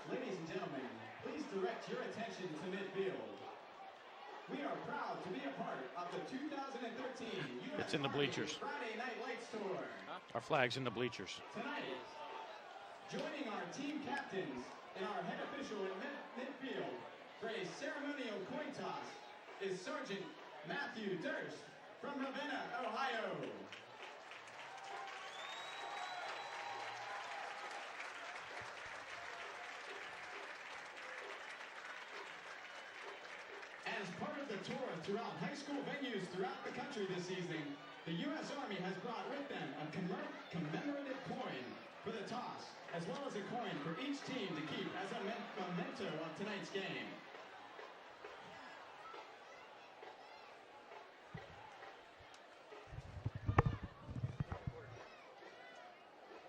Ladies and gentlemen, please direct your attention to midfield. We are proud to be a part of the 2013 U.S. It's in the bleachers. Friday Night Lights Tour. Our flag's in the bleachers. Tonight, joining our team captains and our head official in midfield for a ceremonial coin toss is Sergeant Matthew Durst from Ravenna, Ohio. As part of the tour throughout high school venues throughout the country this season, the U.S. Army has brought with them a commemorative coin for the toss, as well as a coin for each team to keep as a memento of tonight's game.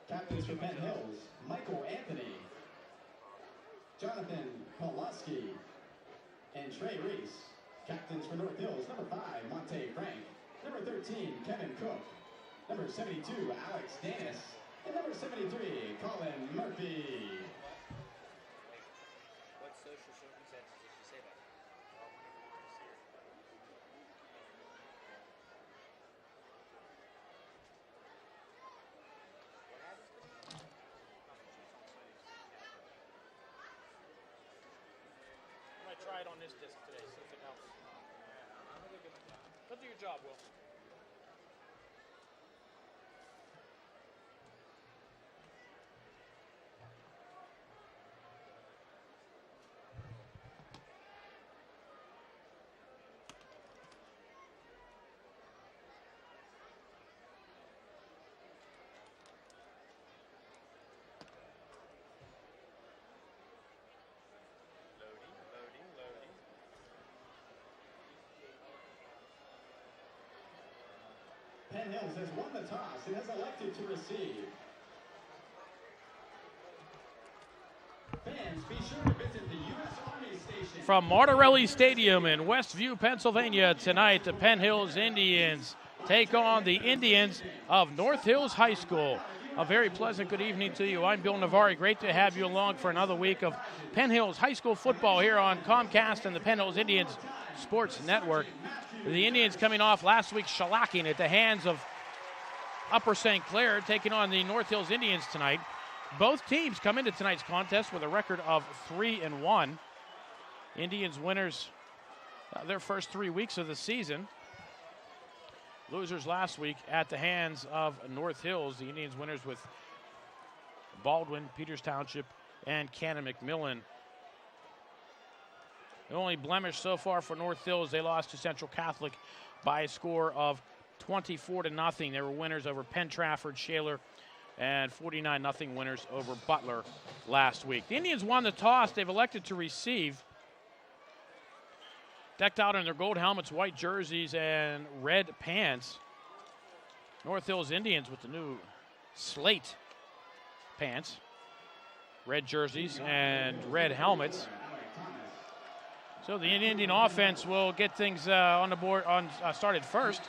Captains for Penn Hills, Michael Anthony, Jonathan Pulaski, and Trey Reese. Captains for North Hills, number 5, Monte Frank, number 13, Kevin Cook, number 72, Alex Danis, and number 73, Colin Murphy. What social circumstances did you say that? I might try it on this disc today, see if it helps. Go do your job, Will. Loading. Penn Hills has won the toss and has elected to receive. Fans, be sure to visit the U.S. Army Station. From Martorelli Stadium in Westview, Pennsylvania, tonight the Penn Hills Indians take on the Indians of North Hills High School. A very pleasant good evening to you. I'm Bill Navari. Great to have you along for another week of Penn Hills High School football here on Comcast and the Penn Hills Indians Sports Network. The Indians coming off last week's shellacking at the hands of Upper St. Clair, taking on the North Hills Indians tonight. Both teams come into tonight's contest with a record of 3-1. Indians winners their first 3 weeks of the season. Losers last week at the hands of North Hills. The Indians winners with Baldwin, Peters Township, and Cannon McMillan. The only blemish so far for North Hills, they lost to Central Catholic by a score of 24-0. They were winners over Penn Trafford, Shaler, and 49-0 winners over Butler last week. The Indians won the toss. They've elected to receive. Decked out in their gold helmets, white jerseys, and red pants. North Hills Indians with the new slate pants, red jerseys, and red helmets. So the Indian offense will get things on the board, started first.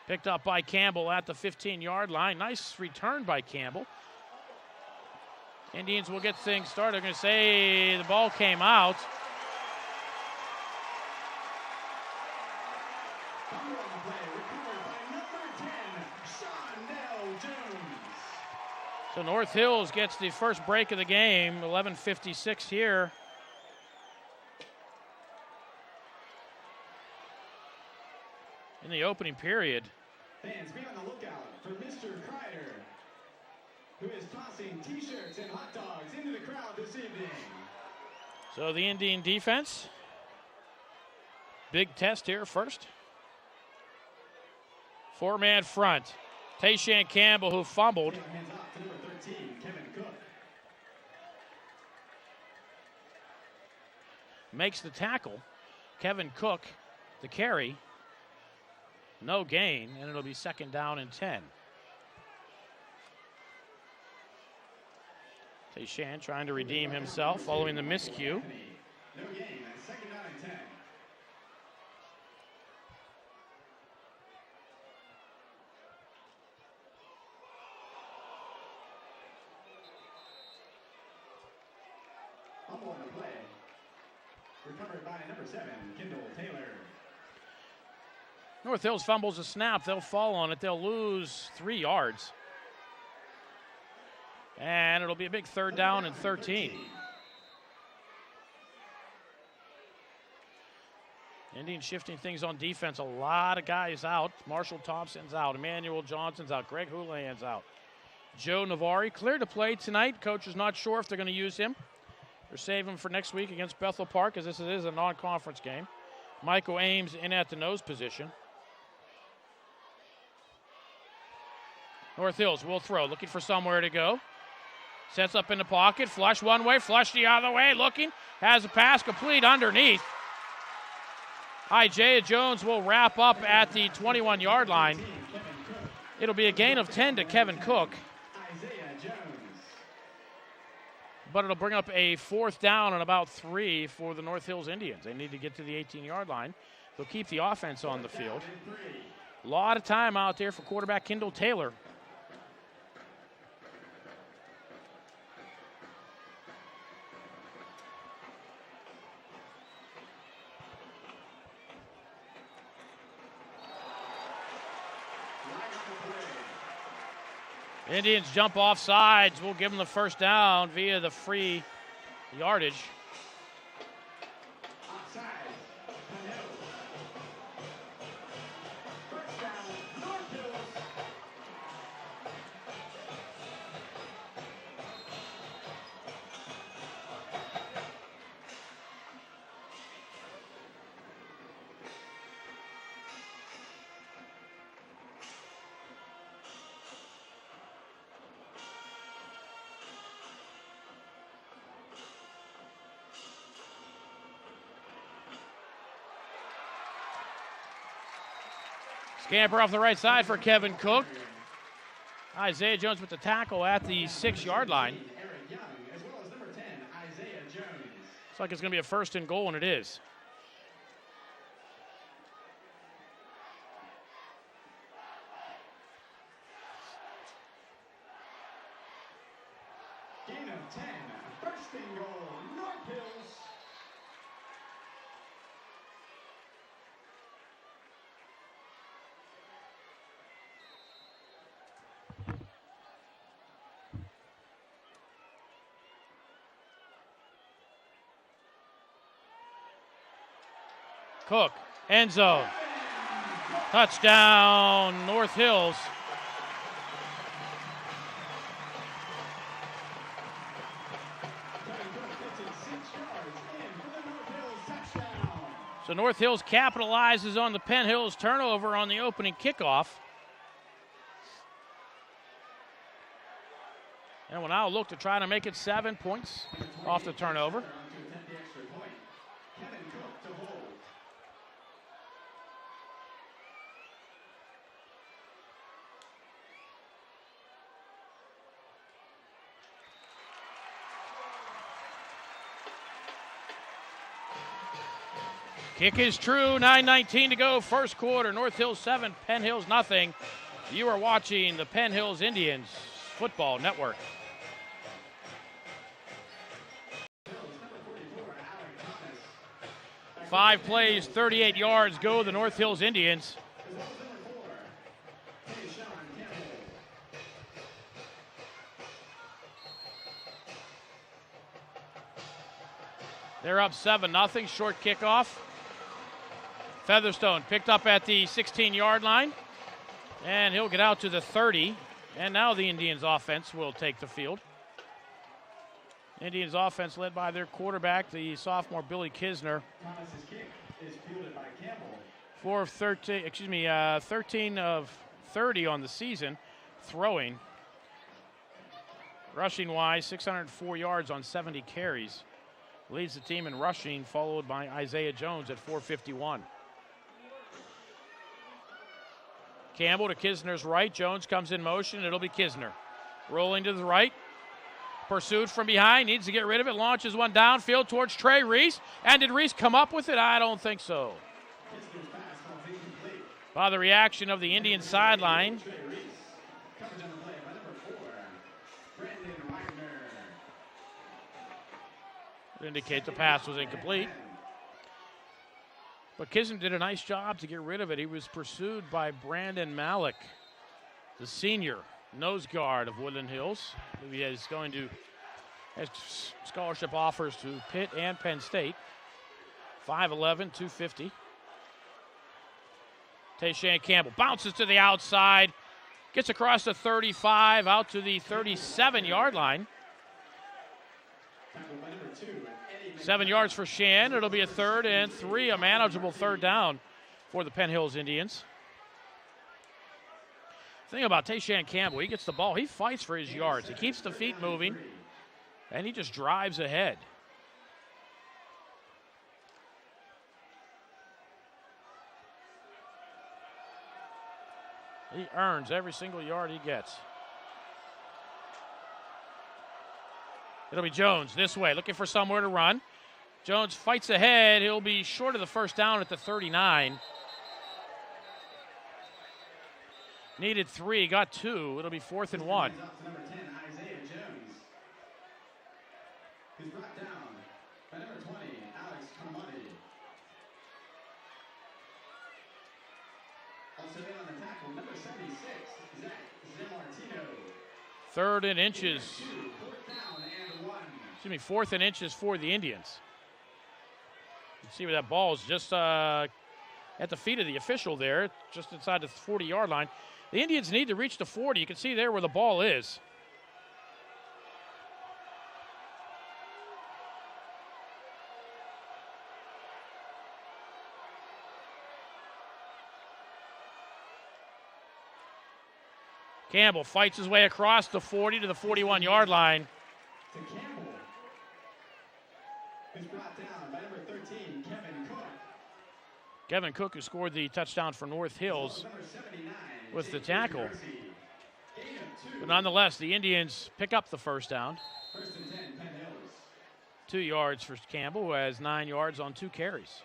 Picked up by Campbell at the 15-yard line. Nice return by Campbell. Indians will get things started. They're going to say the ball came out. So North Hills gets the first break of the game, 11:56 here. In the opening period. Fans, be on the lookout for Mr. Kreider, who is tossing T-shirts and hot dogs into the crowd this evening. So the Indian defense, big test here first. Four-man front. Tayshan Campbell, who fumbled. Hands off to number 13, Kevin Cook. Makes the tackle. Kevin Cook, the carry. No gain, and it'll be second down and 10. Tayshan trying to redeem himself following the miscue. No gain, and second down and 10. fumble on the play. Recovered by number 7, Kendall Taylor. North Hills fumbles a snap. They'll fall on it. They'll lose 3 yards. And it'll be a big third down and 13. Indians shifting things on defense. A lot of guys out. Marshall Thompson's out. Emmanuel Johnson's out. Greg Houlihan's out. Joe Navari cleared to play tonight. Coach is not sure if they're going to use him. They're saving him for next week against Bethel Park, as this is a non-conference game. Michael Ames in at the nose position. North Hills will throw, looking for somewhere to go. Sets up in the pocket, flush one way, flush the other way, looking, has a pass complete underneath. Isaiah Jones will wrap up at the 21-yard line. It'll be a gain of 10 to Kevin Cook. But it'll bring up a 4th down and about 3 for the North Hills Indians. They need to get to the 18-yard line. They'll keep the offense on the field. A lot of time out there for quarterback Kendall Taylor. Indians jump off sides. We'll give them the first down via the free yardage. Scamper off the right side for Kevin Cook. Isaiah Jones with the tackle at the 6-yard line. Looks like it's going to be a 1st and goal, and it is. Gain of 10, 1st and goal, North Hills. Cook, end zone. Touchdown, North Hills. So North Hills capitalizes on the Penn Hills turnover on the opening kickoff. And will now look to try to make it 7 points off the turnover. Kick is true, 9:19 to go, first quarter. North Hills 7, Penn Hills nothing. You are watching the Penn Hills Indians Football Network. Five plays, 38 yards go the North Hills Indians. They're up 7-0, short kickoff. Featherstone picked up at the 16-yard line, and he'll get out to the 30. And now the Indians offense will take the field. Indians offense led by their quarterback, the sophomore Billy Kisner. Thomas's kick is fielded by Campbell. 13 of 30 on the season, throwing. Rushing-wise, 604 yards on 70 carries. Leads the team in rushing, followed by Isaiah Jones at 451. Campbell to Kisner's right. Jones comes in motion. It'll be Kisner. Rolling to the right. Pursued from behind. Needs to get rid of it. Launches one downfield towards Trey Reese. And did Reese come up with it? I don't think so. By the reaction of the Indian sideline. indicate the pass was incomplete. But Kisner did a nice job to get rid of it. He was pursued by Brandon Malik, the senior nose guard of Woodland Hills. He is going to has scholarship offers to Pitt and Penn State. 5'11", 250. Tayshawn Campbell bounces to the outside, gets across the 35, out to the 37-yard line. 7 yards for Shan. It'll be a 3rd and 3, a manageable 3rd down for the Penn Hills Indians. The thing about Tayshawn Campbell, he gets the ball, he fights for his yards. He keeps the feet moving, and he just drives ahead. He earns every single yard he gets. It'll be Jones this way, looking for somewhere to run. Jones fights ahead. He'll be short of the 1st down at the 39. Needed 3, got 2. It'll be 4th and 1. Number 10, Isaiah Jones. He's brought down by number 20, Alex Carmody. Also in on the tackle, number 76, Zach Zamartino. 3rd and inches. 4th down and 1. Excuse me, 4th and inches for the Indians. You see where that ball is just at the feet of the official there, just inside the 40-yard line. The Indians need to reach the 40. You can see there where the ball is. Campbell fights his way across the 40 to the 41-yard line. To Campbell. Who's brought down by number 13, Kevin Cook. Kevin Cook, who scored the touchdown for North Hills Number 79, with the James tackle. Mercy. Gain of 2. But nonetheless, the Indians pick up the 1st down. 1st and 10, Penn Hills. 2 yards for Campbell, who has 9 yards on 2 carries.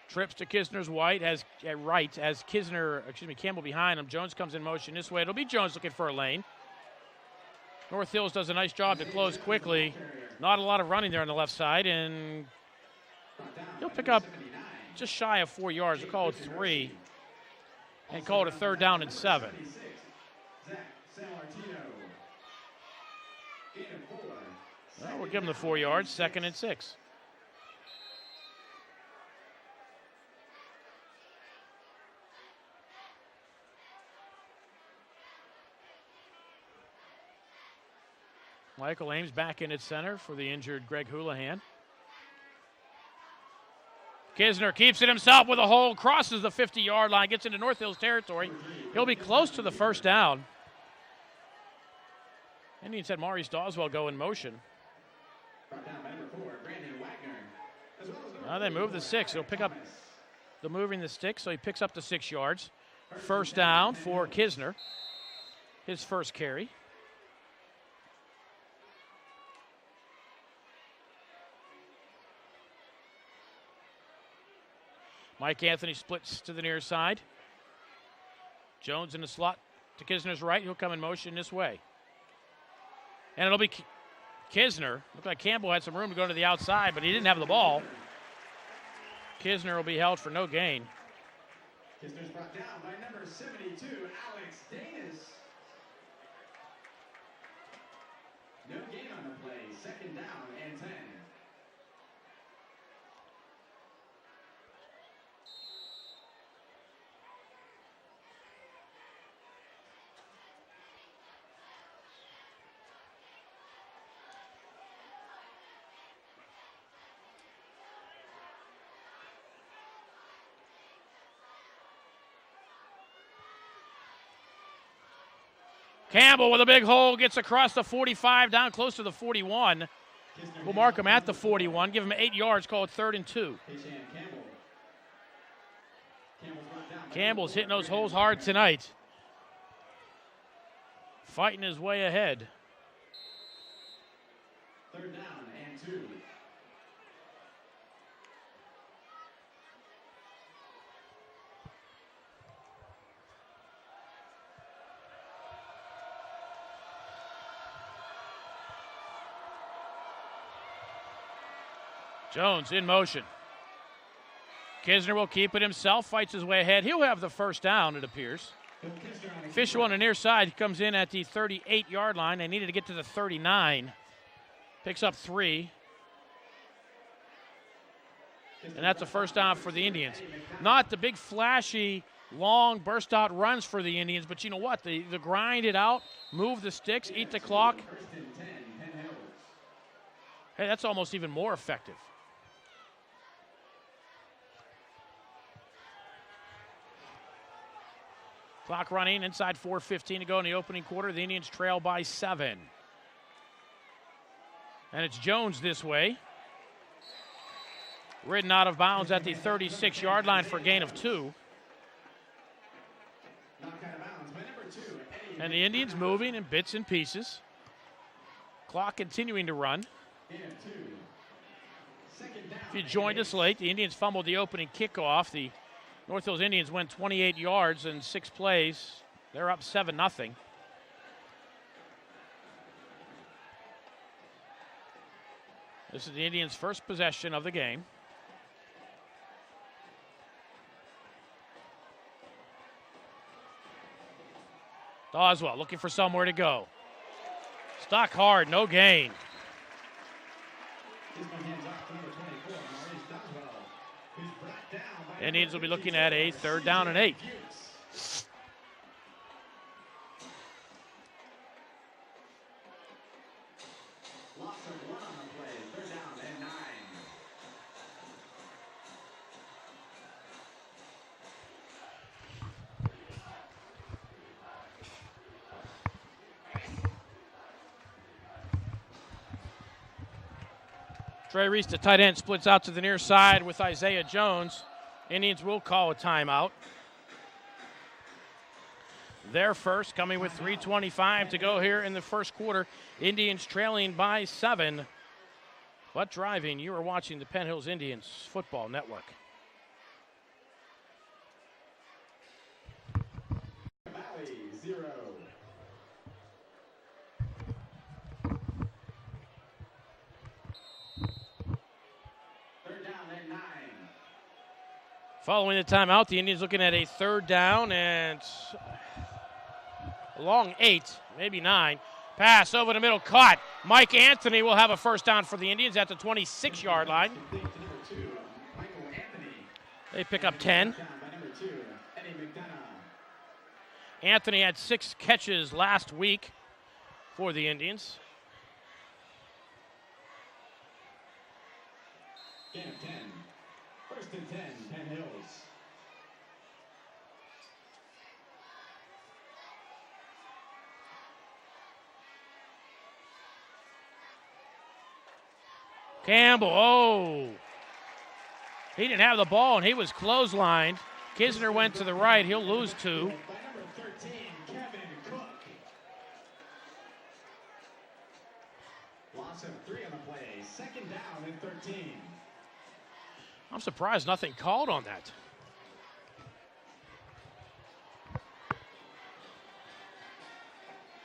Trips to Kisner's right as Campbell behind him. Jones comes in motion this way. It'll be Jones looking for a lane. North Hills does a nice job to close quickly. Not a lot of running there on the left side, and he'll pick up just shy of 4 yards. We'll call it 3, and call it a 3rd down and 7. Zach Zamartino. Gain of 4. Well, we'll give him the 4 yards, 2nd and 6. Michael Ames back in at center for the injured Greg Houlihan. Kisner keeps it himself with a hold, crosses the 50-yard line, gets into North Hills territory. He'll be close to the 1st down. Indians had Maurice Doswell go in motion. Now they move the 6. He'll pick up the moving the stick, so he picks up the 6 yards. 1st down for Kisner, his 1st carry. Mike Anthony splits to the near side. Jones in the slot to Kisner's right. He'll come in motion this way. And it'll be Kisner. Looked like Campbell had some room to go to the outside, but he didn't have the ball. Kisner will be held for no gain. Kisner's brought down by number 72, Alex Danis. No gain on the play. 2nd down and 10. Campbell with a big hole, gets across the 45, down close to the 41. We'll mark him at the 41, give him 8 yards, call it 3rd and 2. Campbell's hitting those holes hard tonight. Fighting his way ahead. 3rd down and 2. Jones in motion. Kisner will keep it himself, fights his way ahead. He'll have the first down, it appears. Fisher on the near side comes in at the 38-yard line. They needed to get to the 39. Picks up 3. And that's a first down for the Indians. Not the big flashy, long burst-out runs for the Indians, but you know what? The grind it out, move the sticks, eat the clock. Hey, that's almost even more effective. Clock running, inside 4:15 to go in the opening quarter. The Indians trail by 7. And it's Jones this way. Ridden out of bounds at the 36-yard line for a gain of 2. And the Indians moving in bits and pieces. Clock continuing to run. If you joined us late, the Indians fumbled the opening kickoff. The North Hills Indians went 28 yards in 6 plays. They're up 7-0. This is the Indians' first possession of the game. Doswell looking for somewhere to go. Stuck hard, no gain. Indians will be looking at a 3rd down and 8. Trey Reese, the tight end, splits out to the near side with Isaiah Jones. Indians will call a timeout. Their first, coming with 3:25 to go here in the first quarter. Indians trailing by 7. But driving, you are watching the Penn Hills Indians Football Network. Valley, 0. Following the timeout, the Indians looking at a 3rd down and a long 8, maybe 9. Pass over the middle, caught. Mike Anthony will have a first down for the Indians at the 26-yard line. They pick up 10. Anthony had 6 catches last week for the Indians. Gain of 10. 1st and 10, Penn Hills. Campbell, oh. He didn't have the ball, and he was clotheslined. Kisner went to the right. He'll lose 2. By number 13, Kevin Cook. Loss of 3 on the play. 2nd down and 13. I'm surprised nothing called on that.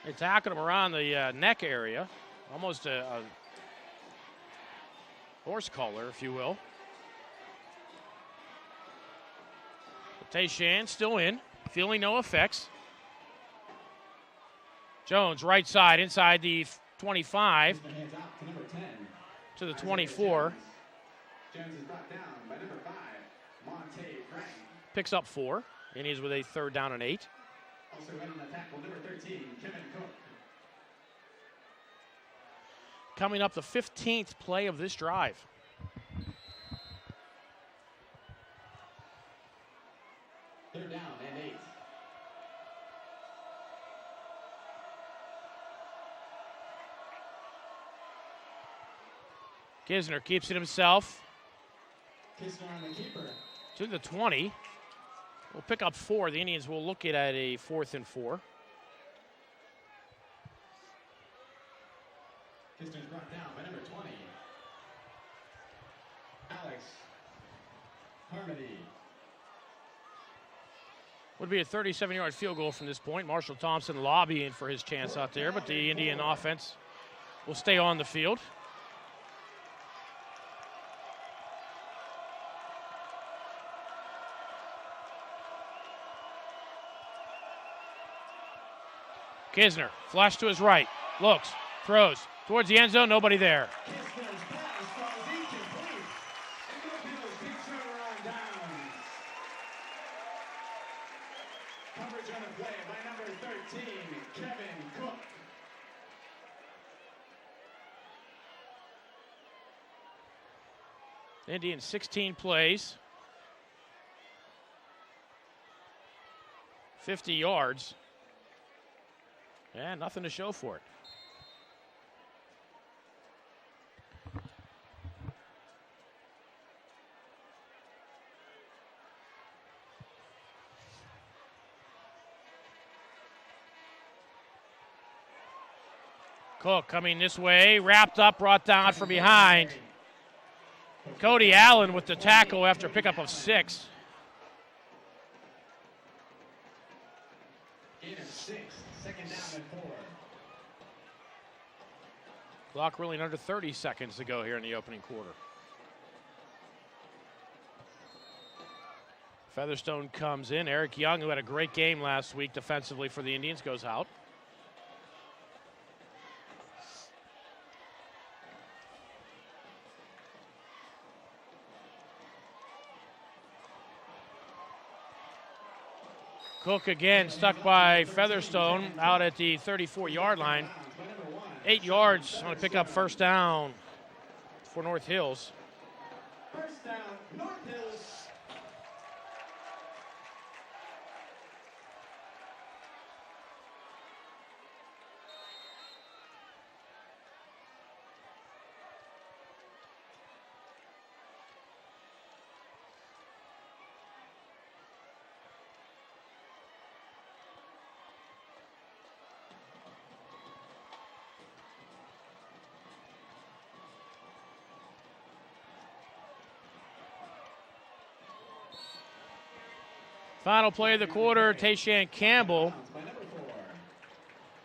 They tackled him around the neck area. Almost a horse collar, if you will. Tayshan still in, feeling no effects. Jones, right side, inside the 25 to the 24. Jones is brought down by number 5, Monte Frank. Picks up 4, and he's with a 3rd down and 8. Also in on the tackle, number 13, Kevin Cook. Coming up the 15th play of this drive. They're down and 8. Kisner keeps it himself Kisner on the keeper. to the 20. We'll pick up 4. The Indians will look at a 4th and 4. Kisner's brought down by number 20, Alex Harmony. Would be a 37-yard field goal from this point. Marshall Thompson lobbying for his chance out there, but the Indian offense will stay on the field. Kisner, flash to his right, looks, throws, towards the end zone, nobody there. Kisner's pass falls incomplete. And North Hills keeps turnaround downs. Coverage on the play by number 13, Kevin Cook. Indians 16 plays, 50 yards, and nothing to show for it. Cook coming this way, wrapped up, brought down from behind. Cody Allen with the tackle after a pickup of 6. Gain of 6, second down and 4. Clock really under 30 seconds to go here in the opening quarter. Featherstone comes in. Eric Young, who had a great game last week defensively for the Indians, goes out. Cook again stuck by Featherstone out at the 34-yard line. 8 yards on a pickup first down for North Hills. First down, North Hills. Final play of the quarter, Tayshan Campbell By number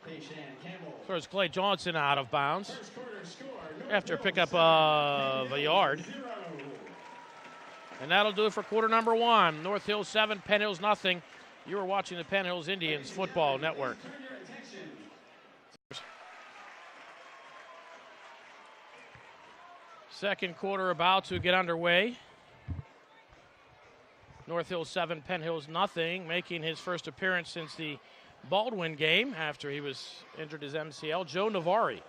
4, Tayshan Campbell. throws Clay Johnson out of bounds First quarter score, North after a Hills pickup 7, of a yard. 0. And that'll do it for quarter number 1. North Hills 7, Penn Hills nothing. You are watching the Penn Hills Indians Football Network. Turn your attention. Second quarter about to get underway. North Hills 7, Penn Hills nothing, making his first appearance since the Baldwin game after he was injured his MCL. Joe Navari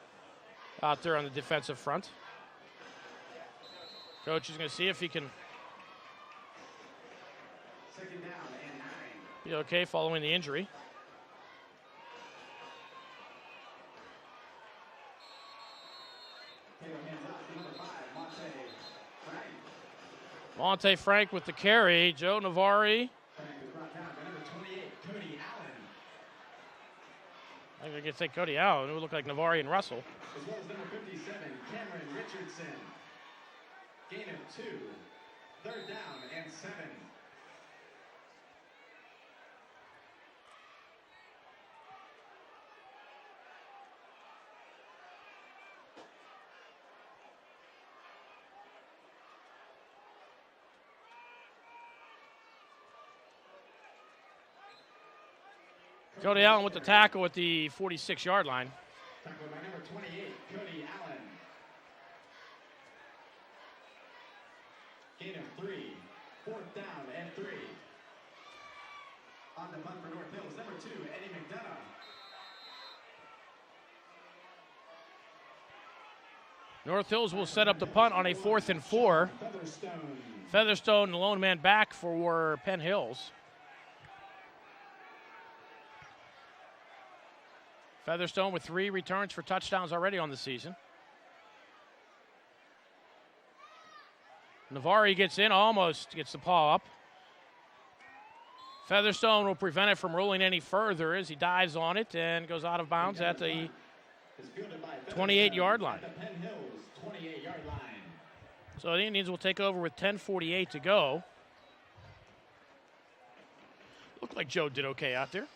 out there on the defensive front. Coach is going to see if he can Second down and 9. be okay following the injury. Taylor hands off to number 5, Monte Frank. Monte Frank with the carry. Joe Navari. Frank was brought down by number 28, Cody Allen. I'm going to say Cody Allen. It would look like Navari and Russell. As well as number 57, Cameron Richardson. Gain of 2. Third down and 7. Cody Allen with the tackle at the 46-yard line. Tackled by number 28, Cody Allen. Gain of 3. Fourth down and 3. On the punt for North Hills, number 2, Eddie McDonough. North Hills will set up the punt on a 4th and 4. Featherstone. Featherstone, the lone man back for Penn Hills. Featherstone with 3 returns for touchdowns already on the season. Navari gets in, almost gets the paw up. Featherstone will prevent it from rolling any further as he dives on it and goes out of bounds at the 28-yard line. At the Penn Hills 28-yard line. So the Indians will take over with 10:48 to go. Looked like Joe did okay out there.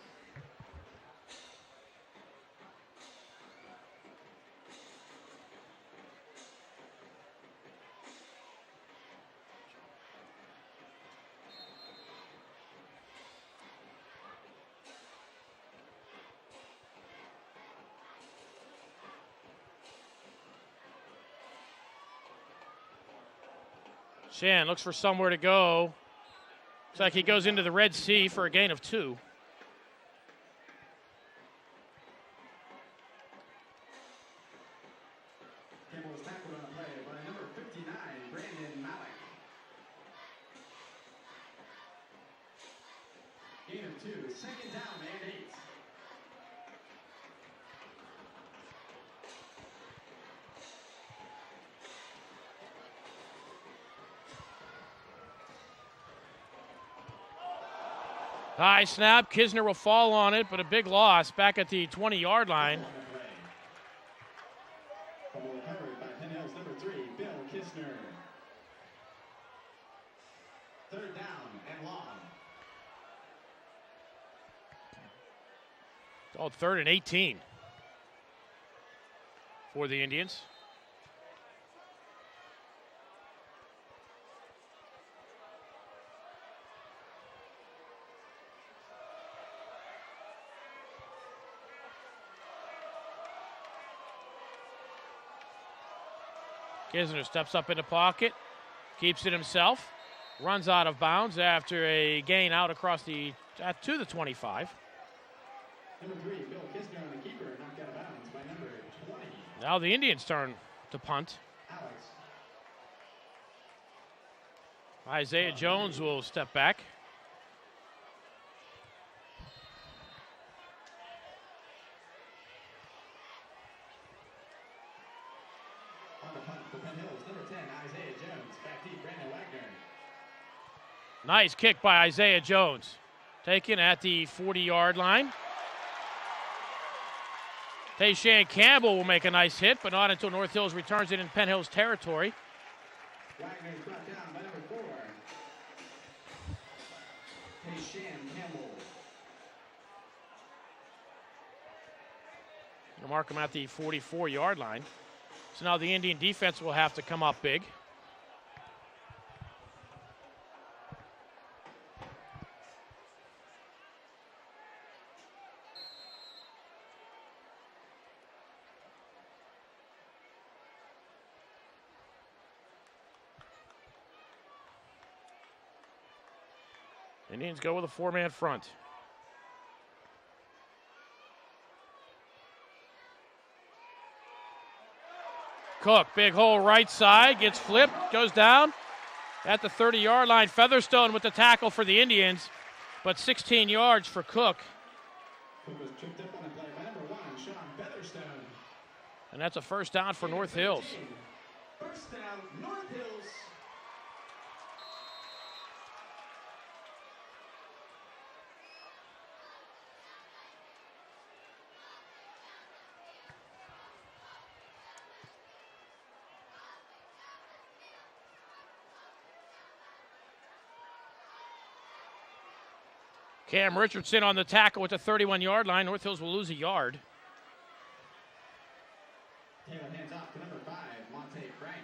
Shan looks for somewhere to go. Looks like he goes into the Red Sea for a gain of 2. Campbell was tackled on the play by number 59, Brandon Malik. Gain of 2, second down and 8. High snap. Kisner will fall on it, but a big loss back at the 20-yard line. Fumble recovered by Penn Hill's number 3, Bill Kisner. Third down and long. Oh, 3rd and 18 for the Indians. Kisner steps up in the pocket, keeps it himself, runs out of bounds after a gain out across to the 25. Number 3, Bill Kisner on the keeper, knocked out of bounds by number 20. Now the Indians' turn to punt. Alex. Isaiah Jones will step back. On the punt for Penn Hills, number 10, Isaiah Jones. Back deep, Brandon Wagner. Nice kick by Isaiah Jones. Taken at the 40-yard line. Tayshawn Campbell will make a nice hit, but not until North Hills returns it in Penn Hills territory. Wagner's brought down by number 4. Tayshawn Campbell. We'll mark him at the 44-yard line. So now the Indian defense will have to come up big. Indians go with a 4-man front. Cook, big hole right side, gets flipped, goes down at the 30-yard line. Featherstone with the tackle for the Indians, but 16 yards for Cook. Cook was tripped up on the play by number 1, Sean Featherstone. And that's a first down for North Hills. First down, North Hills. Cam Richardson on the tackle with the 31-yard line. North Hills will lose a yard. Taylor hands off to number 5, Monte Frank.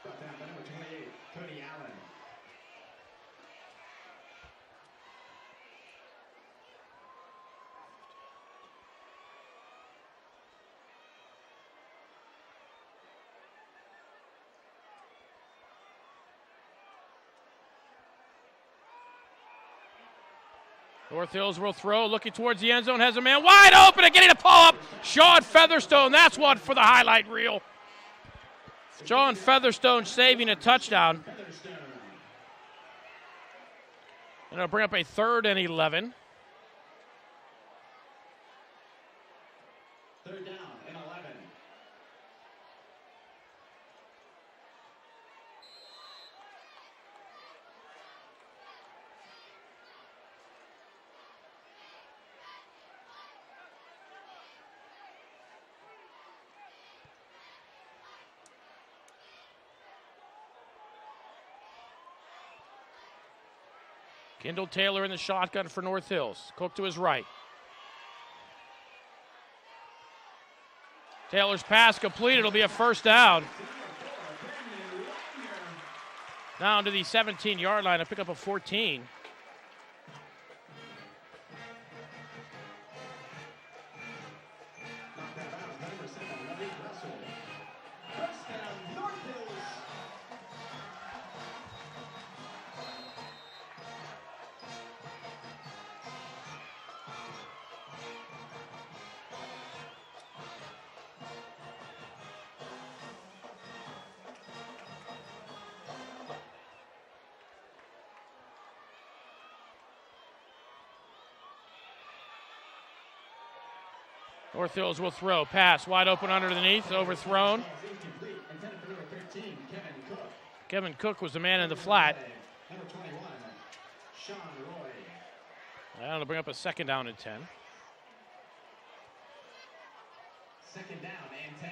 Brought down by number 28, Cody Allen. North Hills will throw, looking towards the end zone, has a man wide open and getting a pull up. Sean Featherstone, that's one for the highlight reel. Sean Featherstone saving a touchdown. And it'll bring up a 3rd and 11. Third down and 11. Kendall Taylor in the shotgun for North Hills. Cook to his right. Taylor's pass complete. It'll be a first down. Down to the 17-yard line to pick up a 14. North Hills will throw. Pass wide open underneath. Overthrown. Incomplete. Intended for number 13, Kevin Cook. Kevin Cook was the man in the flat. Number 21, Sean Roy. That'll bring up a second down and 10. Second down and 10.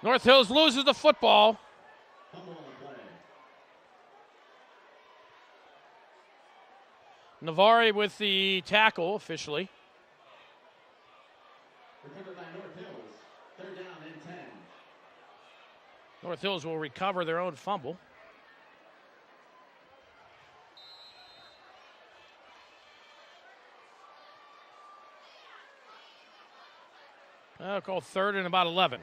North Hills loses the football. Fumble on the play. Navari with the tackle officially. Recovered by North Hills. Third down and 10. North Hills will recover their own fumble. I'll call third and about 11.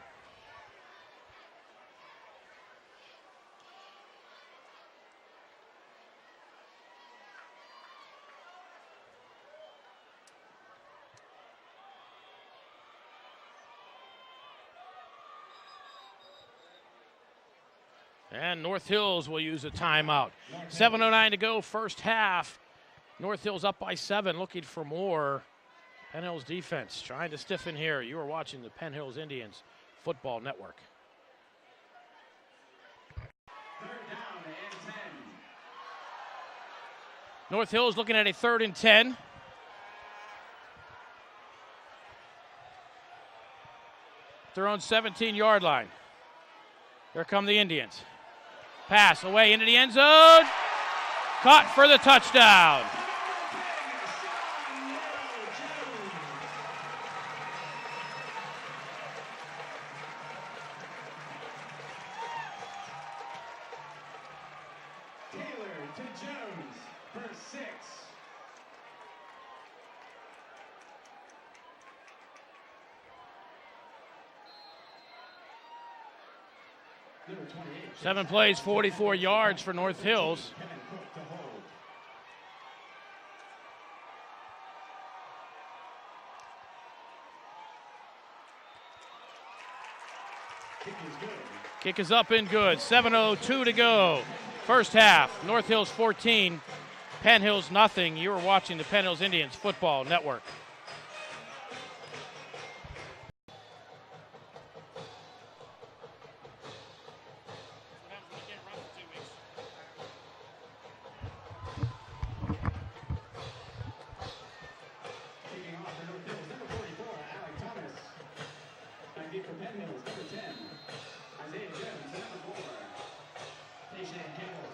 And North Hills will use a timeout. 7:09 to go, first half. North Hills up by 7, looking for more. Penn Hills defense trying to stiffen here. You are watching the Penn Hills Indians Football Network. Third down and 10. North Hills looking at a 3rd and 10. Their own 17-yard line. Here come the Indians. Pass away into the end zone. Caught for the touchdown. Taylor to Jones for 6. Number 28. 7 plays, 44 yards for North Hills. Kevin Cook to hold. Kick is good. Kick is up and good. 7:02 to go. First half. North Hills 14, Penn Hills nothing. You are watching the Penn Hills Indians Football Network. Kicking off for North Hills, number 44, Alec Thomas. Back deep for Penn Hills, number 10, Isaiah Jones, number 4, Tayshan Campbell.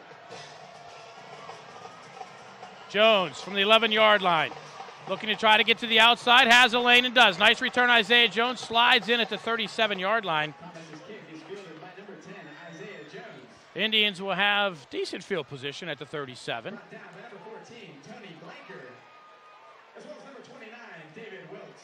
Jones from the 11-yard line. Looking to try to get to the outside. Has a lane and does. Nice return, Isaiah Jones. Slides in at the 37-yard line. Thomas's kick is fielded by number 10, Isaiah Jones. Indians will have decent field position at the 37. Brought down by number 14, Tony Blanker, as well as number 29, David Wilkes.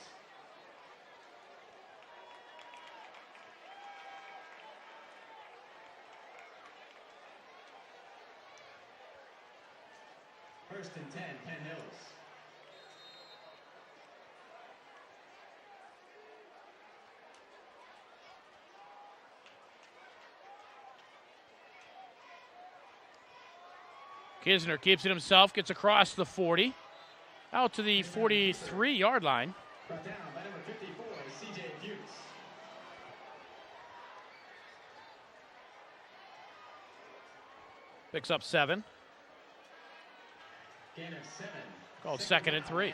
First and 10, Penn Hills. Kisner keeps it himself, gets across the 40, out to the 43-yard line. Brought down by number 54, C.J. Butts. Picks up 7. Gain of 7. Called second and 3.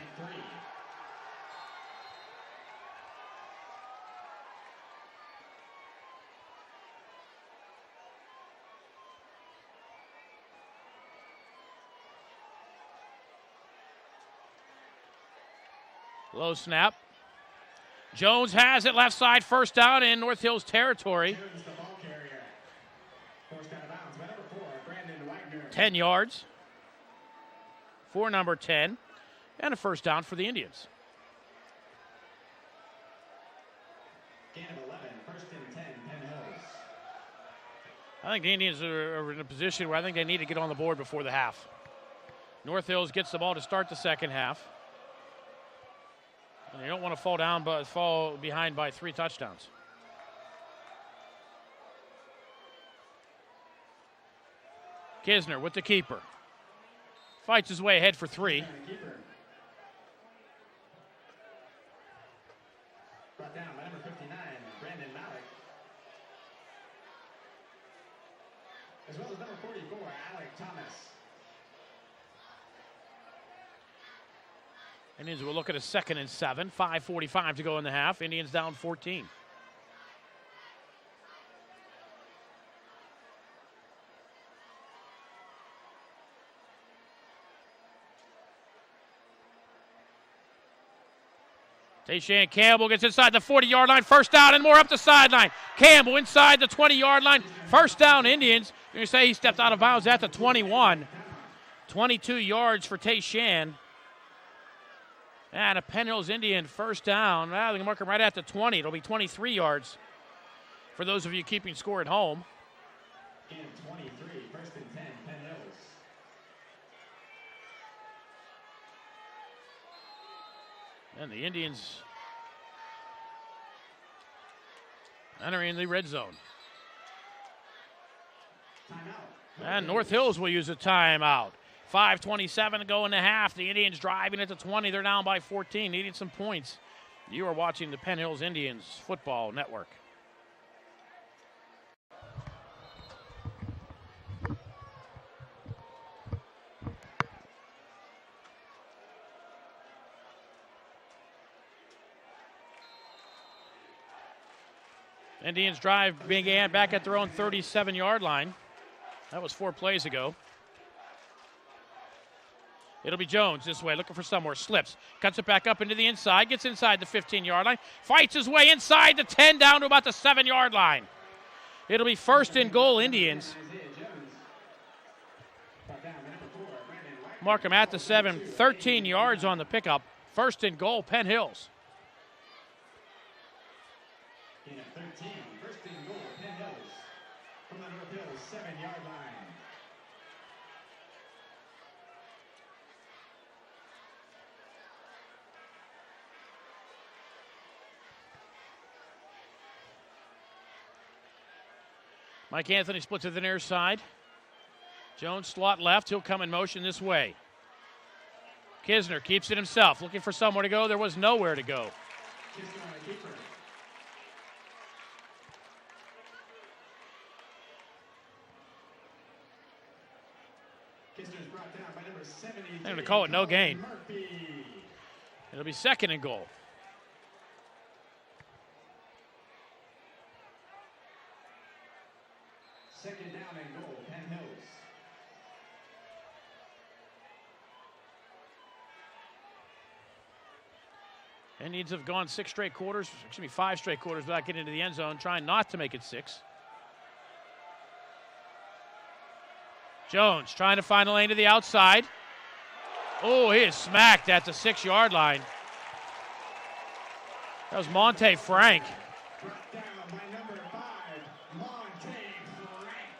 Low snap. Jones has it left side, first down in North Hills territory. Jones, the ball carrier. Forced out of bounds by number 4, Brandon Wagner. 10 yards for number 10, and a first down for the Indians. Gain of 11, first and 10, Penn Hills. I think the Indians are in a position where I think they need to get on the board before the half. North Hills gets the ball to start the second half. And you don't want to fall behind by 3 touchdowns. Kisner with the keeper. Fights his way ahead for 3. Brought down by number 59, Brandon Malik. As well as number 44, Alec Thomas. Indians will look at a 2nd and 7. 5:45 to go in the half. Indians down 14. Tayshawn Campbell gets inside the 40-yard line. First down and more up the sideline. Campbell inside the 20-yard line. First down, Indians. You're going to say he stepped out of bounds at the 21. 22 yards for Tayshawn. And a Penn Hills Indian first down. Well, they can mark him right at the 20. It'll be 23 yards for those of you keeping score at home. In 23, 1st and 10, Penn Hills. And the Indians entering the red zone. Timeout. And North Hills will use a timeout. 5:27 to go in the half. The Indians driving at the 20. They're down by 14, needing some points. You are watching the Penn Hills Indians Football Network. Indians drive began back at their own 37-yard line. That was 4 plays ago. It'll be Jones this way, looking for somewhere. Slips, cuts it back up into the inside, gets inside the 15-yard line, fights his way inside the 10 down to about the 7-yard line. It'll be 1st and goal, Indians. Mark him at the 7, 13 yards on the pickup. 1st and goal, Penn Hills. In at 13, 1st and goal, Penn Hills. From the North Hills 7-yard line. Mike Anthony splits to the near side. Jones slot left. He'll come in motion this way. Kisner keeps it himself, looking for somewhere to go. There was nowhere to go. Kisner on the keeper. Kisner's brought down by number 73. They're going to call it no gain. Murphy. It'll be 2nd and goal. Second down and goal, Penn Hills. Indians have gone 5 straight quarters without getting into the end zone, trying not to make it 6. Jones trying to find a lane to the outside. Oh, he is smacked at the 6-yard line. That was Monte Frank. Brought down by number 5, Monte Frank.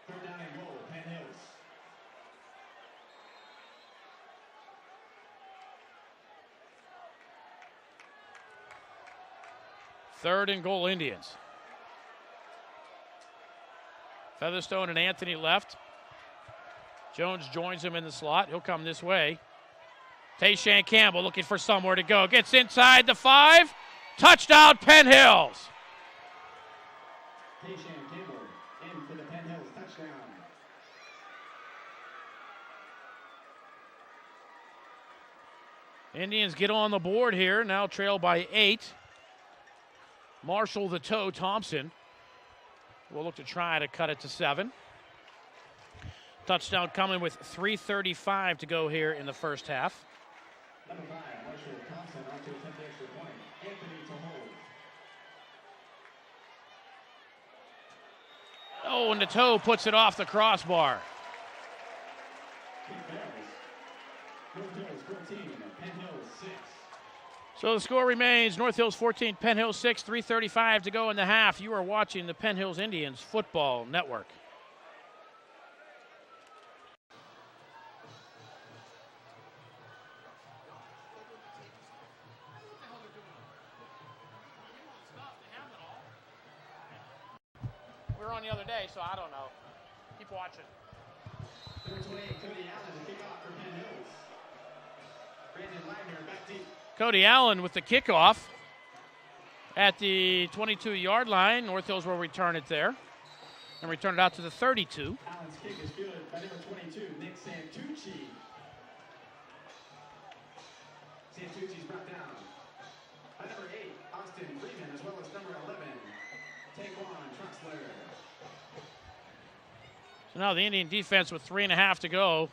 Third down and goal, Penn Hills. Third and goal, Indians. Featherstone and Anthony left. Jones joins him in the slot. He'll come this way. Tayshawn Campbell looking for somewhere to go. Gets inside the 5. Touchdown, Penn Hills. Tayshawn Campbell in for the Penn Hills touchdown. Indians get on the board here, now trail by 8. Marshall the toe Thompson will look to try to cut it to 7. Touchdown coming with 3:35 to go here in the first half. Number 5, Marshall Thompson on to attempt the extra point. Anthony to hold. Oh, and the toe puts it off the crossbar. Kick fails. North Hills 14, Penn Hills 6. So the score remains North Hills 14, Penn Hills 6, 3:35 to go in the half. You are watching the Penn Hills Indians Football Network. We were on the other day, so I don't know. Keep watching. Number 28, Cody Allen, the kickoff for Penn Hills. Brandon Wagner back deep. Cody Allen with the kickoff at the 22-yard line. North Hills will return it there and return it out to the 32. Allen's kick is fielded by number 22, Nick Santucci. Santucci's brought down by number 8, Austin Freeman, as well as number 11, Taquan Truxler. So now the Indian defense with 3.5 to go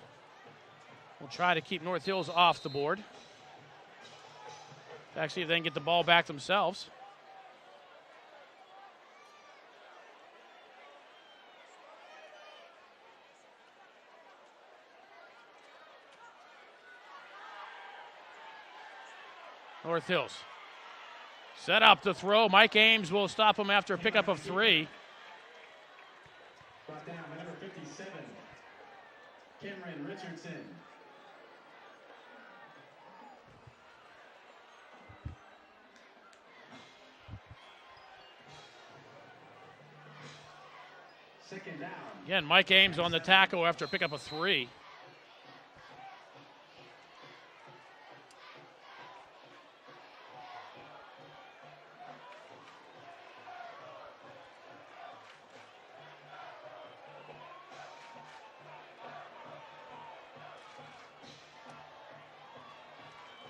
will try to keep North Hills off the board. Actually, if they can get the ball back themselves. North Hills set up the throw. Mike Ames will stop him after a pickup of 3. Brought down by number 57, Cameron Richardson. Second down. Again, Mike Ames on the tackle after a pickup of 3.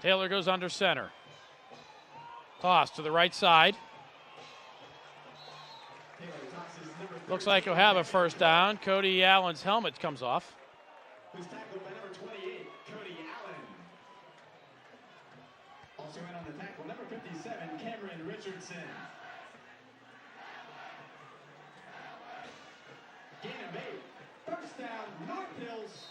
Taylor goes under center. Toss to the right side. Looks like he'll have a first down. Cody Allen's helmet comes off. Who's tackled by number 28, Cody Allen. Also in on the tackle, number 57, Cameron Richardson. Gain of 8. First down, North Hills.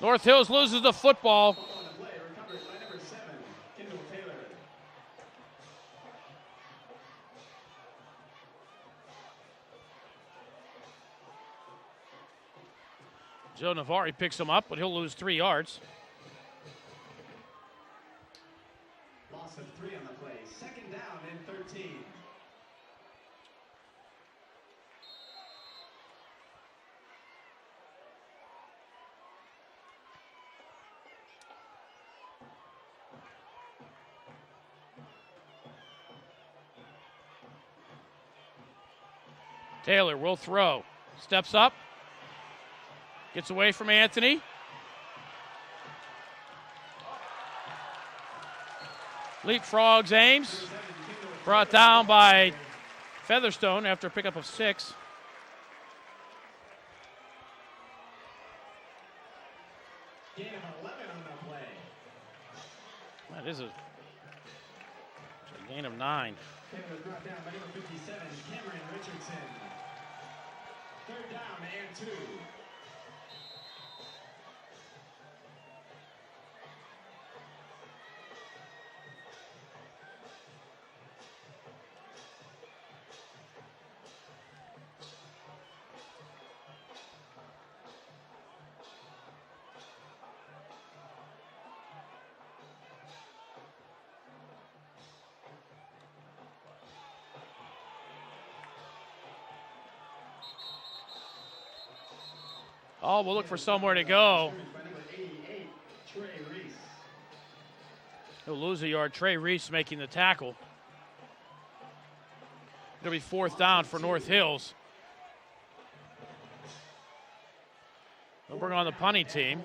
North Hills loses the football. On the play, recovered by number 7, Kendall Taylor. Joe Navari picks him up, but he'll lose 3 yards. Loss of 3 on the play. Second down and 13. Taylor will throw. Steps up. Gets away from Anthony. Leapfrogs Ames. Brought down by Featherstone after a pickup of 6. Gain of 11 on the play. That is a gain of 9. Taylor was brought down by number 57, Cameron Richardson. Third down and 2. Oh, we'll look for somewhere to go. He'll lose a yard. Trey Reese making the tackle. It'll be 4th down for North Hills. They'll bring on the punting team.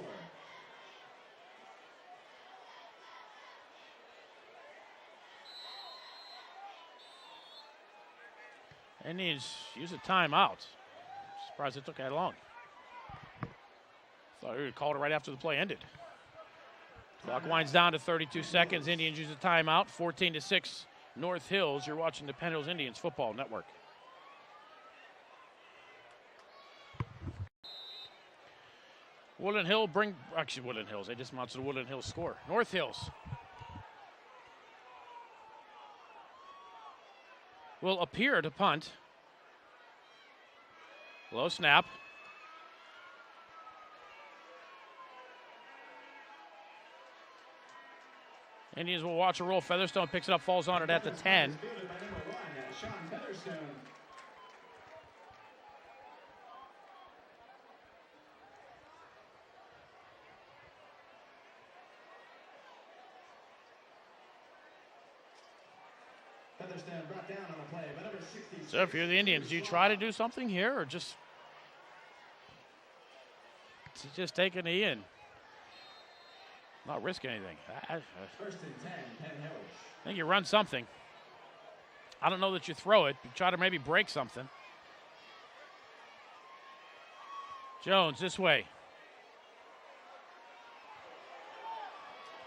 They need to use a timeout. Surprised it took that long. Thought we would call it right after the play ended. Clock winds down to 32 seconds. Indians use a timeout. 14-6 North Hills. You're watching the Penn Hills Indians Football Network. Woodland Hills, they just announced the Woodland Hills score. North Hills will appear to punt. Low snap. Indians will watch a roll. Featherstone picks it up, falls on it at the 10. So if you're the Indians, do you try to do something here or just take a knee and not risk anything? First and 10, Penn Hills. I think you run something. I don't know that you throw it. You try to maybe break something. Jones this way.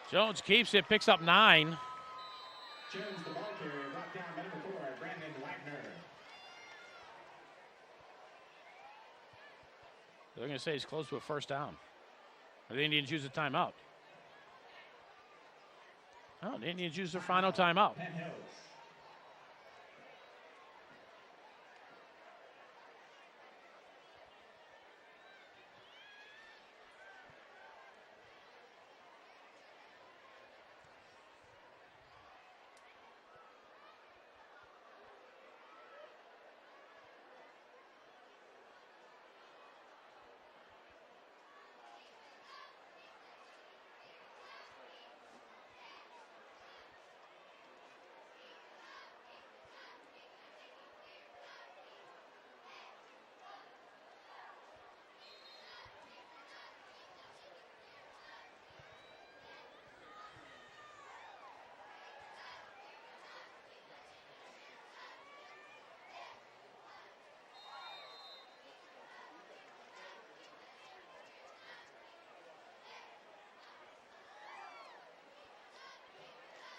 Jones keeps it, picks up 9. Jones, the ball carrier, brought down by number 4, Brandon Wagner. They're going to say he's close to a first down. Or the Indians use a timeout. Oh, the Indians use their final timeout. Penn Hills.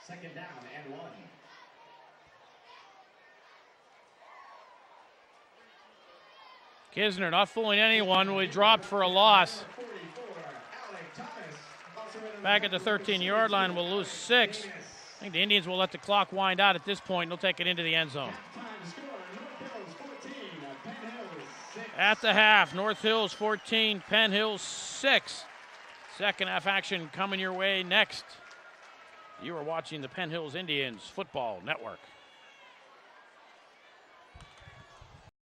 Second down and 1. Kisner not fooling anyone. We dropped for a loss. Back at the 13-yard line, we'll lose 6. I think the Indians will let the clock wind out at this point. They'll take it into the end zone. At the half, North Hills 14, Penn Hills 6. Second half action coming your way next. You are watching the Penn Hills Indians Football Network.